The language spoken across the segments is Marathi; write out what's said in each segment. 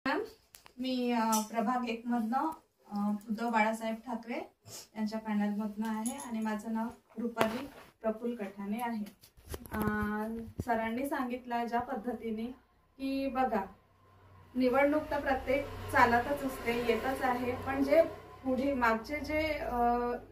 मॅम, मी प्रभाग 1 मधनं उद्धव बाळासाहेब ठाकरे यांच्या पॅनलमधनं आहे आणि माझं नाव रुपाली प्रफुल्ल कठाणे आहे। सरांनी सांगितलं ज्या पद्धतीने की बघा, निवडणूक तर प्रत्येक चालतच असते, येतच आहे, पण जे पुढे मागचे जे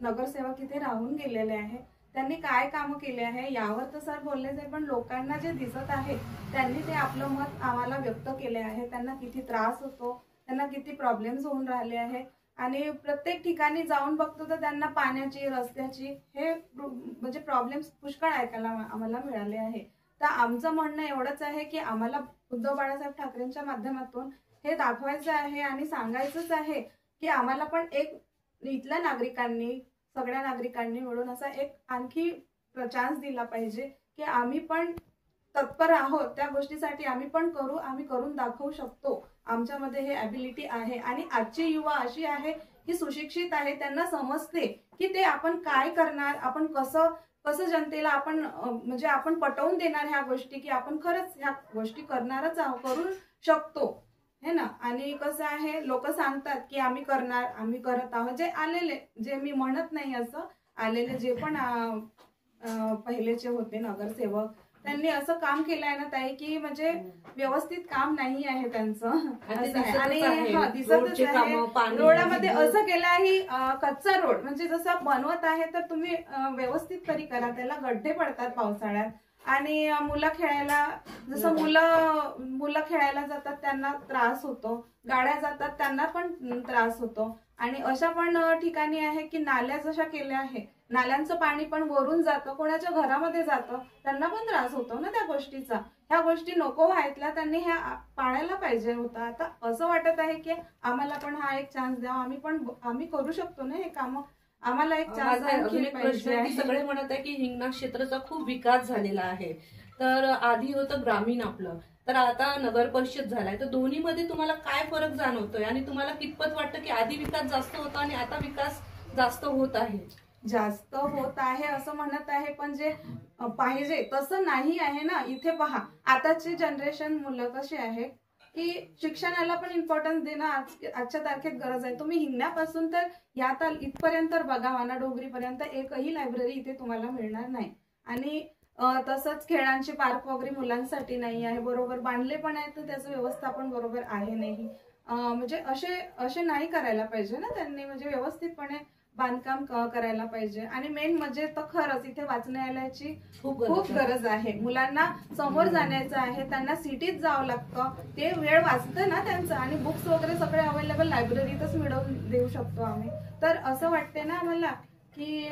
नगरसेवक इथे राहून गेलेले आहे त्यांनी काय काम केले आहे यावर तर सर बोललेच आहे, पण लोकांना जे दिसत आहे त्यांनी ते आपलं मत आम्हाला व्यक्त केले आहे। त्यांना किती त्रास होतो, त्यांना किती प्रॉब्लेम्स होऊन राहिले आहे आणि प्रत्येक ठिकाणी जाऊन बघतो तर त्यांना पाण्याची, रस्त्याची हे म्हणजे प्रॉब्लेम्स पुष्कळ ऐकायला आम्हाला मिळाले आहे। तर आमचं म्हणणं एवढंच आहे की आम्हाला उद्धव बाळासाहेब ठाकरेंच्या माध्यमातून हे दाखवायचं आहे आणि सांगायचंच आहे की आम्हाला पण एक इथल्या नागरिकांनी, सगळ्या नागरिकांनी मिळून असा एक आणखी चान्स दिला पाहिजे की आम्ही पण तत्पर आहोत त्या गोष्टीसाठी, आम्ही पण करू, आम्ही करून दाखवू शकतो, आमच्यामध्ये हे ॲबिलिटी आहे। आणि आजची युवा अशी आहे की सुशिक्षित आहे, त्यांना समजते की ते आपण काय करणार, आपण कसं जनतेला आपण म्हणजे आपण पटवून देणार ह्या गोष्टी की आपण खरंच ह्या गोष्टी करणारच आहोत, करू शकतो है ना। आणि कसं आहे, लोक सांगतात की आम्ही करणार, आम्ही करत आहोत, जे आलेले, जे मी म्हणत नाही असं, आलेले जे पण पहिलेचे होते नगरसेवक त्यांनी असं काम केलं आहे ना ताई की म्हणजे व्यवस्थित काम नाही आहे त्यांचं, आणि दिसतच आहे। रोडामध्ये असं केलं आहे कच्चा रोड, म्हणजे जसं बनवत आहे तर तुम्ही व्यवस्थित तरी करा, त्याला गड्डे पडतात पावसाळ्यात आणि मुलं खेळायला, जसं मुलं खेळायला जातात त्यांना त्रास होतो, गाड्या जातात त्यांना पण त्रास होतो। आणि अशा पण ठिकाणी आहे की नाल्या जशा केल्या आहे, नाल्यांचं पाणी पण वरून जातं, कोणाच्या घरामध्ये जातं, त्यांना पण त्रास होतो ना त्या गोष्टीचा। ह्या गोष्टी नको व्हायला त्यांनी ह्या पाळायला पाहिजे होतं। आता असं वाटत आहे की आम्हाला पण हा एक चान्स द्या, आम्ही करू शकतो ना हे काम, आम्हाला एक चान्स पाहिजे। सगळे म्हणत आहे की हिंगणा क्षेत्राचा खूप विकास झालेला आहे, तर आधी होतं ग्रामीण आपलं, तर आता नगर परिषद झालाय, तर दोन्हीमध्ये तुम्हाला काय फरक जाणवतोय आणि तुम्हाला कितपत वाटतं की आधी विकास जास्त होता आणि आता विकास जास्त होत आहे? जास्त होत आहे असं म्हणत आहे, पण जे पाहिजे तसं नाही आहे ना। इथे पहा, आताची जनरेशन मुलं कशी आहे की शिक्षणाला पण इम्पॉर्टन्स देणं आजच्या तारखेत गरज आहे। तुम्ही हिंगण्यापासून तर या इथपर्यंत बघा, वानाडोंगरीपर्यंत एकही लायब्ररी इथे तुम्हाला मिळणार नाही। आणि तसंच खेळांचे पार्क वगैरे मुलांसाठी नाही आहे, बरोबर बांधले पण आहेत तर त्याचं व्यवस्थापन बरोबर आहे नाही। म्हणजे असे नाही करायला पाहिजे ना त्यांनी, म्हणजे व्यवस्थितपणे बांधकाम करायला पाहिजे। आणि मेन म्हणजे तर खरंच इथे वाचनालयाची खूप गरज आहे। मुलांना समोर जाण्याचं आहे, त्यांना सिटीत जावं लागतं, ते वेळ वाचतं ना त्यांचं, आणि बुक्स वगैरे सगळे अवेलेबल लायब्ररीतच मिळवून देऊ शकतो आम्ही। तर असं वाटते ना आम्हाला की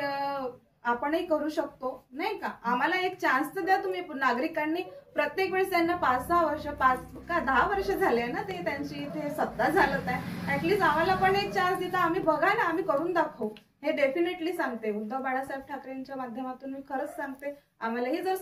आपणही करू शकतो, नाही का। आम्हाला एक चान्स तर द्या तुम्ही नागरिकांनी। प्रत्येक वेळेस त्यांना 5-6 वर्ष, 5 का 10 वर्ष झाले ना ते त्यांची इथे सत्ता चालत आहे, ऍटलीस्ट आम्हाला पण एक चान्स देता, आम्ही बघा ना, आम्ही करून दाखवू, हे डेफिनेटली सांगते। उद्धव बाळासाहेब ठाकरेंच्या माध्यमातून मी खरंच सांगते, आम्हाला ही जर